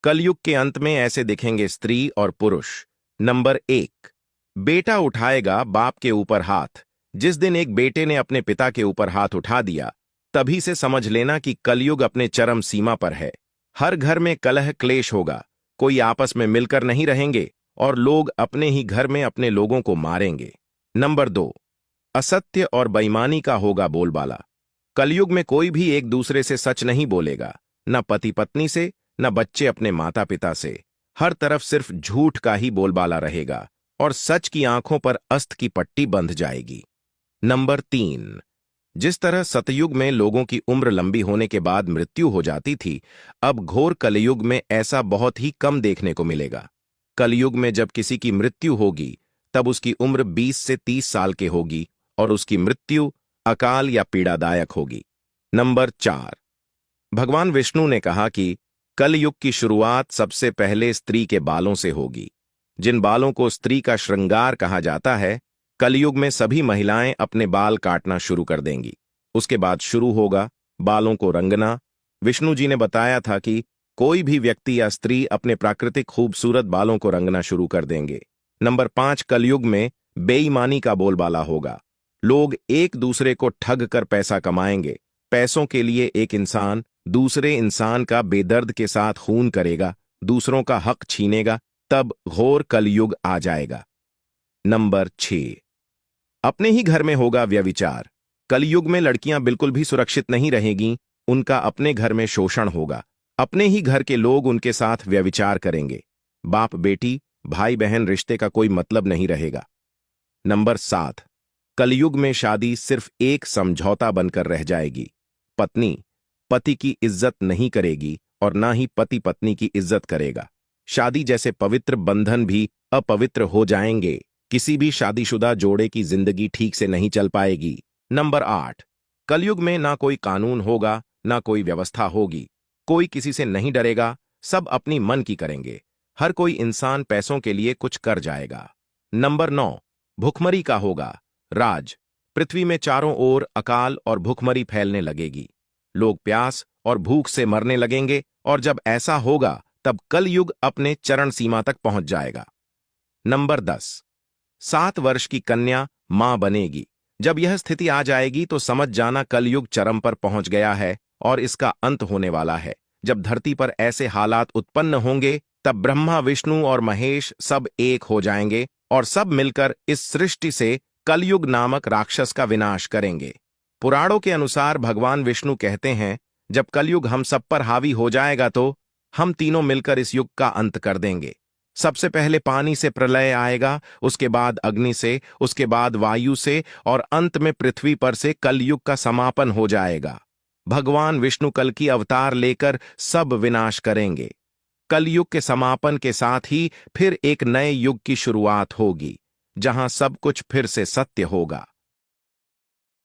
कलयुग के अंत में ऐसे दिखेंगे स्त्री और पुरुष। नंबर 1, बेटा उठाएगा बाप के ऊपर हाथ। जिस दिन एक बेटे ने अपने पिता के ऊपर हाथ उठा दिया, तभी से समझ लेना कि कलयुग अपने चरम सीमा पर है। हर घर में कलह क्लेश होगा, कोई आपस में मिलकर नहीं रहेंगे और लोग अपने ही घर में अपने लोगों को मारेंगे। नंबर 2, असत्य और बेईमानी का होगा बोलबाला। कलयुग में कोई भी एक दूसरे से सच नहीं बोलेगा, न पति पत्नी से, न बच्चे अपने माता पिता से। हर तरफ सिर्फ झूठ का ही बोलबाला रहेगा और सच की आंखों पर अस्त की पट्टी बंध जाएगी। नंबर 3, जिस तरह सतयुग में लोगों की उम्र लंबी होने के बाद मृत्यु हो जाती थी, अब घोर कलयुग में ऐसा बहुत ही कम देखने को मिलेगा। कलयुग में जब किसी की मृत्यु होगी, तब उसकी उम्र 20 से 30 साल के होगी और उसकी मृत्यु अकाल या पीड़ादायक होगी। नंबर 4, भगवान विष्णु ने कहा कि कलयुग की शुरुआत सबसे पहले स्त्री के बालों से होगी। जिन बालों को स्त्री का श्रृंगार कहा जाता है, कलयुग में सभी महिलाएं अपने बाल काटना शुरू कर देंगी। उसके बाद शुरू होगा बालों को रंगना। विष्णु जी ने बताया था कि कोई भी व्यक्ति या स्त्री अपने प्राकृतिक खूबसूरत बालों को रंगना शुरू कर देंगे। नंबर 5, कलयुग में बेईमानी का बोलबाला होगा। लोग एक दूसरे को ठग कर पैसा कमाएंगे। पैसों के लिए एक इंसान दूसरे इंसान का बेदर्द के साथ खून करेगा, दूसरों का हक छीनेगा, तब घोर कलयुग आ जाएगा। नंबर 6, अपने ही घर में होगा व्यभिचार। कलयुग में लड़कियां बिल्कुल भी सुरक्षित नहीं रहेंगी, उनका अपने घर में शोषण होगा। अपने ही घर के लोग उनके साथ व्यभिचार करेंगे। बाप बेटी, भाई बहन रिश्ते का कोई मतलब नहीं रहेगा। नंबर 7, कलयुग में शादी सिर्फ एक समझौता बनकर रह जाएगी। पत्नी पति की इज्जत नहीं करेगी और ना ही पति पत्नी की इज्जत करेगा। शादी जैसे पवित्र बंधन भी अपवित्र हो जाएंगे। किसी भी शादीशुदा जोड़े की जिंदगी ठीक से नहीं चल पाएगी। नंबर 8, कलयुग में ना कोई कानून होगा, ना कोई व्यवस्था होगी। कोई किसी से नहीं डरेगा, सब अपनी मन की करेंगे। हर कोई इंसान पैसों के लिए कुछ कर जाएगा। नंबर 9, भुखमरी का होगा राज। पृथ्वी में चारों ओर अकाल और भुखमरी फैलने लगेगी। लोग प्यास और भूख से मरने लगेंगे और जब ऐसा होगा, तब कलयुग अपने चरण सीमा तक पहुंच जाएगा। नंबर 10, 7 वर्ष की कन्या मां बनेगी। जब यह स्थिति आ जाएगी तो समझ जाना कलयुग चरम पर पहुंच गया है और इसका अंत होने वाला है। जब धरती पर ऐसे हालात उत्पन्न होंगे, तब ब्रह्मा विष्णु और महेश सब एक हो जाएंगे और सब मिलकर इस सृष्टि से कलयुग नामक राक्षस का विनाश करेंगे। पुराणों के अनुसार भगवान विष्णु कहते हैं, जब कलयुग हम सब पर हावी हो जाएगा तो हम तीनों मिलकर इस युग का अंत कर देंगे। सबसे पहले पानी से प्रलय आएगा, उसके बाद अग्नि से, उसके बाद वायु से और अंत में पृथ्वी पर से कलयुग का समापन हो जाएगा। भगवान विष्णु कल की अवतार लेकर सब विनाश करेंगे। कलयुग के समापन के साथ ही फिर एक नए युग की शुरुआत होगी, जहां सब कुछ फिर से सत्य होगा।